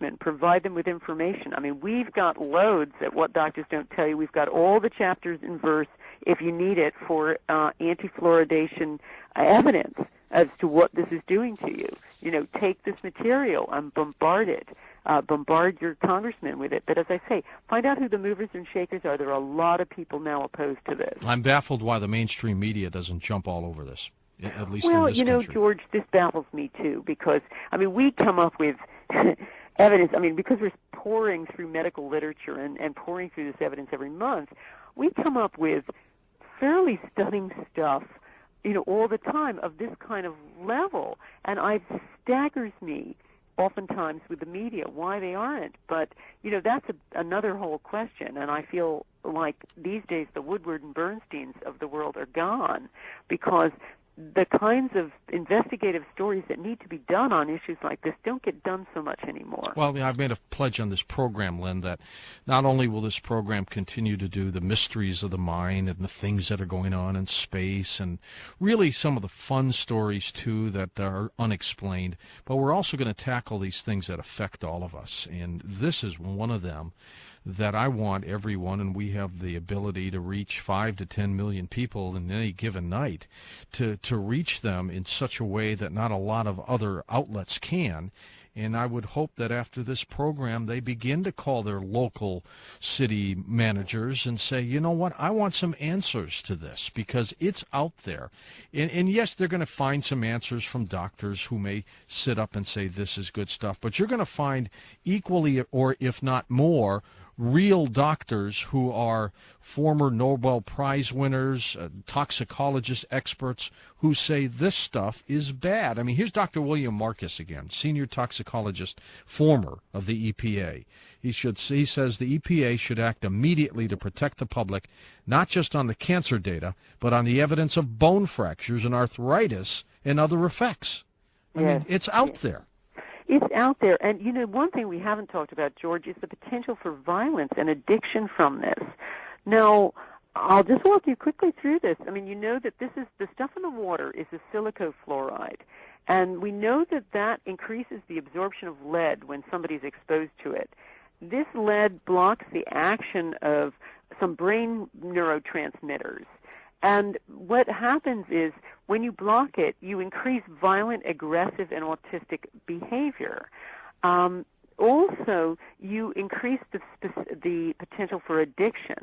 congressmen, provide them with information. I mean, we've got loads at What Doctors Don't Tell You. We've got all the chapters in verse, if you need it, for anti-fluoridation evidence as to what this is doing to you. You know, take this material and bombard it. Bombard your congressman with it. But as I say, find out who the movers and shakers are. There are a lot of people now opposed to this. I'm baffled why the mainstream media doesn't jump all over this, at least well, in this you know, country. George, this baffles me too, because, I mean, we come up with evidence. I mean, because we're pouring through medical literature and pouring through this evidence every month, we come up with fairly stunning stuff, you know, all the time of this kind of level. And it staggers me oftentimes with the media why they aren't. But, you know, that's another whole question. And I feel like these days the Woodward and Bernsteins of the world are gone, because the kinds of investigative stories that need to be done on issues like this don't get done so much anymore. Well, I've made a pledge on this program, Lynn, that not only will this program continue to do the mysteries of the mind and the things that are going on in space and really some of the fun stories, too, that are unexplained, but we're also going to tackle these things that affect all of us. And this is one of them that I want everyone, and we have the ability to reach 5 to 10 million people in any given night, to reach them in such a way that not a lot of other outlets can. And I would hope that after this program, they begin to call their local city managers and say, you know what, I want some answers to this, because it's out there. And yes, they're going to find some answers from doctors who may sit up and say this is good stuff, but you're going to find equally, or if not more, real doctors who are former Nobel Prize winners, toxicologist experts, who say this stuff is bad. I mean, here's Dr. William Marcus again, senior toxicologist, former of the EPA. He says the EPA should act immediately to protect the public, not just on the cancer data, but on the evidence of bone fractures and arthritis and other effects. I mean, it's out there. It's out there. And, you know, one thing we haven't talked about, George, is the potential for violence and addiction from this. Now, I'll just walk you quickly through this. I mean, you know that this is the stuff in the water is a silicofluoride. And we know that that increases the absorption of lead when somebody's exposed to it. This lead blocks the action of some brain neurotransmitters. And what happens is when you block it, you increase violent, aggressive, and autistic behavior. Also, you increase the potential for addiction.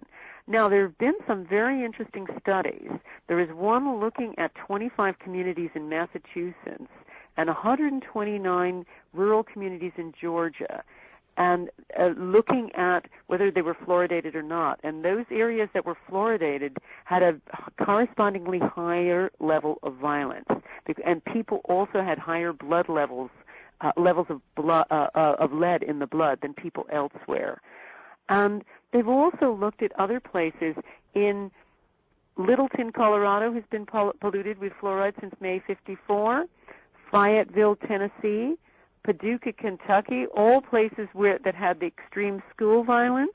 Now, there have been some very interesting studies. There is one looking at 25 communities in Massachusetts and 129 rural communities in Georgia, and looking at whether they were fluoridated or not. And those areas that were fluoridated had a correspondingly higher level of violence. And people also had higher blood levels of lead in the blood than people elsewhere. And they've also looked at other places. In Littleton, Colorado has been polluted with fluoride since May 54, Fayetteville, Tennessee, Paducah, Kentucky, all places that had the extreme school violence.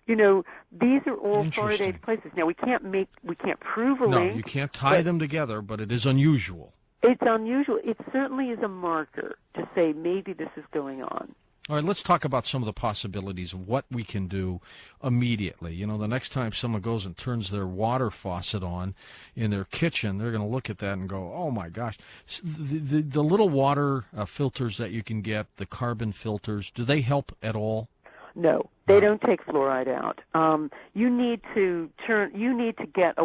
You know, these are all fluoridated places. Now, we can't prove a link. No, you can't tie them together, but it is unusual. It's unusual. It certainly is a marker to say maybe this is going on. All right, let's talk about some of the possibilities of what we can do immediately. You know, the next time someone goes and turns their water faucet on in their kitchen, they're going to look at that and go, oh, my gosh. The little water filters that you can get, the carbon filters, do they help at all? No, they don't take fluoride out. You need to get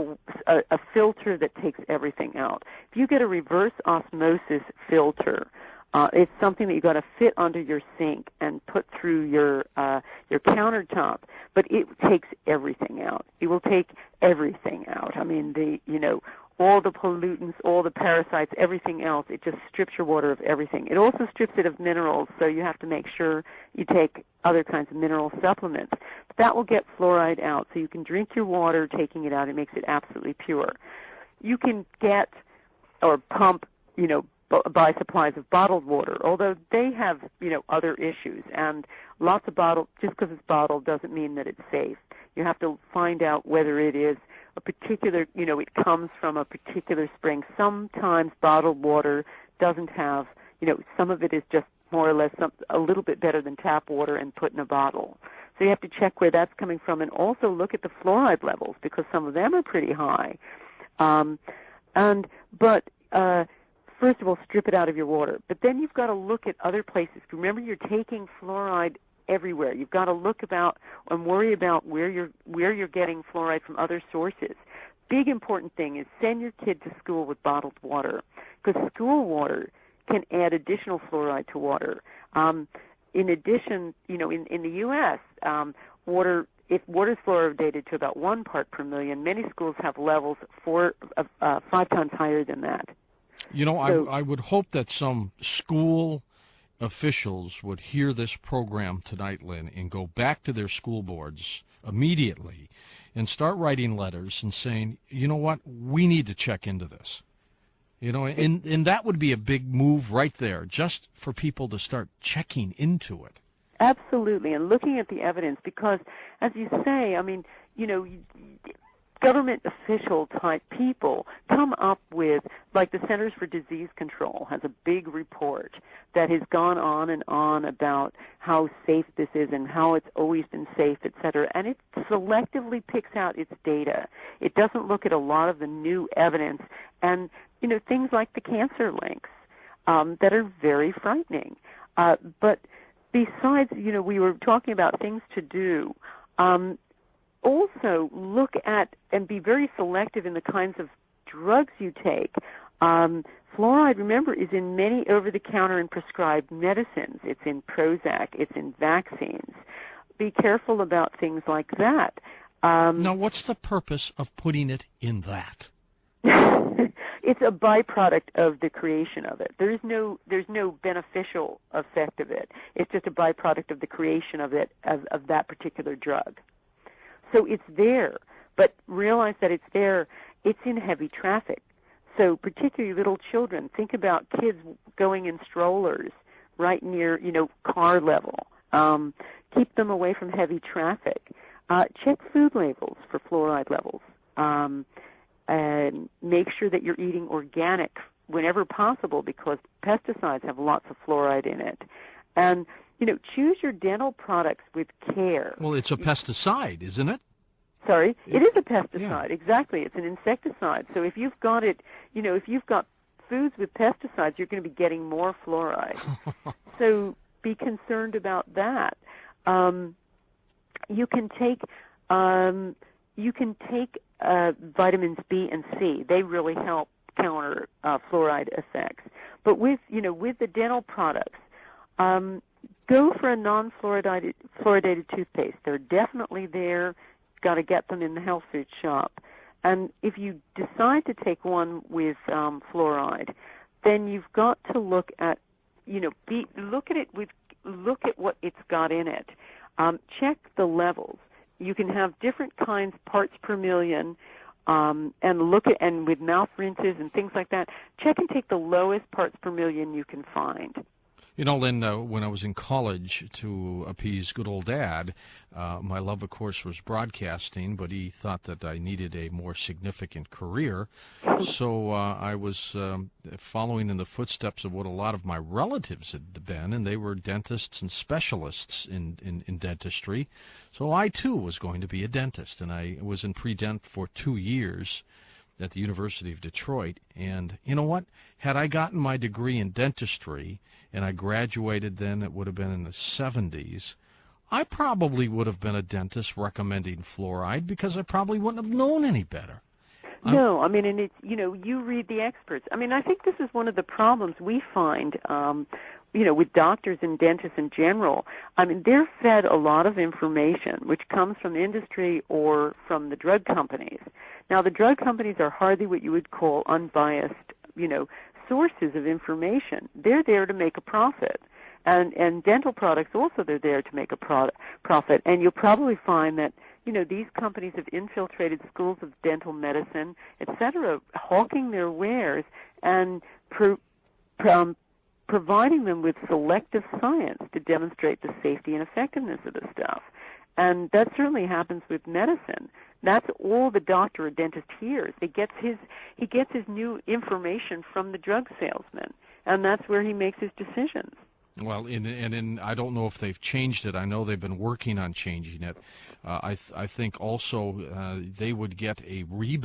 a filter that takes everything out. If you get a reverse osmosis filter, it's something that you got to fit under your sink and put through your countertop, but it takes everything out. It will take everything out. I mean, all the pollutants, all the parasites, everything else. It just strips your water of everything. It also strips it of minerals, so you have to make sure you take other kinds of mineral supplements. But that will get fluoride out, so you can drink your water taking it out. It makes it absolutely pure. You can get or pump, buy supplies of bottled water, although they have, other issues. And lots of just because it's bottled doesn't mean that it's safe. You have to find out whether it is a particular, it comes from a particular spring. Sometimes bottled water doesn't have, some of it is just more or less a little bit better than tap water and put in a bottle. So you have to check where that's coming from, and also look at the fluoride levels, because some of them are pretty high. But first of all, strip it out of your water. But then you've got to look at other places. Remember, you're taking fluoride everywhere. You've got to look about and worry about where you're getting fluoride from other sources. Big important thing is send your kid to school with bottled water, because school water can add additional fluoride to water. In addition, in the U.S., if water is fluoridated to about 1 part per million, many schools have levels 5 times higher than that. I would hope that some school officials would hear this program tonight, Lynn, and go back to their school boards immediately and start writing letters and saying, you know what, we need to check into this. And that would be a big move right there, just for people to start checking into it. Absolutely, and looking at the evidence, because, as you say, government official type people come up with, like the Centers for Disease Control has a big report that has gone on and on about how safe this is and how it's always been safe, et cetera, and it selectively picks out its data. It doesn't look at a lot of the new evidence and, things like the cancer links that are very frightening. But besides, we were talking about things to do. Also, look at and be very selective in the kinds of drugs you take. Fluoride, remember, is in many over-the-counter and prescribed medicines. It's in Prozac. It's in vaccines. Be careful about things like that. Now, what's the purpose of putting it in that? It's a byproduct of the creation of it. There's no beneficial effect of it. It's just a byproduct of the creation of it, of that particular drug. So it's there, but realize that it's there. It's in heavy traffic. So particularly little children, think about kids going in strollers right near, car level. Keep them away from heavy traffic. Check food labels for fluoride levels. And make sure that you're eating organic whenever possible, because pesticides have lots of fluoride in it. And, choose your dental products with care. Well, it's a pesticide, isn't it? Sorry? It is a pesticide, yeah. Exactly. It's an insecticide. So if you've got it, if you've got foods with pesticides, you're going to be getting more fluoride. So be concerned about that. You can take vitamins B and C. They really help counter fluoride effects. But with the dental products, go for a non-fluoridated toothpaste. They're definitely there. You've got to get them in the health food shop. And if you decide to take one with fluoride, then you've got to look at look at what it's got in it. Check the levels. You can have different kinds, parts per million, and with mouth rinses and things like that. Check and take the lowest parts per million you can find. Lynn, when I was in college, to appease good old Dad, my love, of course, was broadcasting, but he thought that I needed a more significant career. So I was following in the footsteps of what a lot of my relatives had been, and they were dentists and specialists in dentistry. So I, too, was going to be a dentist, and I was in pre-dent for 2 years at the University of Detroit. And you know what? Had I gotten my degree in dentistry and I graduated then, it would have been in the 70s, I probably would have been a dentist recommending fluoride, because I probably wouldn't have known any better. No, and it's, you read the experts. I think this is one of the problems we find, with doctors and dentists in general. They're fed a lot of information, which comes from industry or from the drug companies. Now, the drug companies are hardly what you would call unbiased, sources of information. They're there to make a profit. And dental products also, they're there to make a profit. And you'll probably find that, these companies have infiltrated schools of dental medicine, et cetera, hawking their wares and providing them with selective science to demonstrate the safety and effectiveness of the stuff. And that certainly happens with medicine. That's all the doctor or dentist hears. He gets his new information from the drug salesman, and that's where he makes his decisions. Well, I don't know if they've changed it. I know they've been working on changing it. I think also they would get a rebate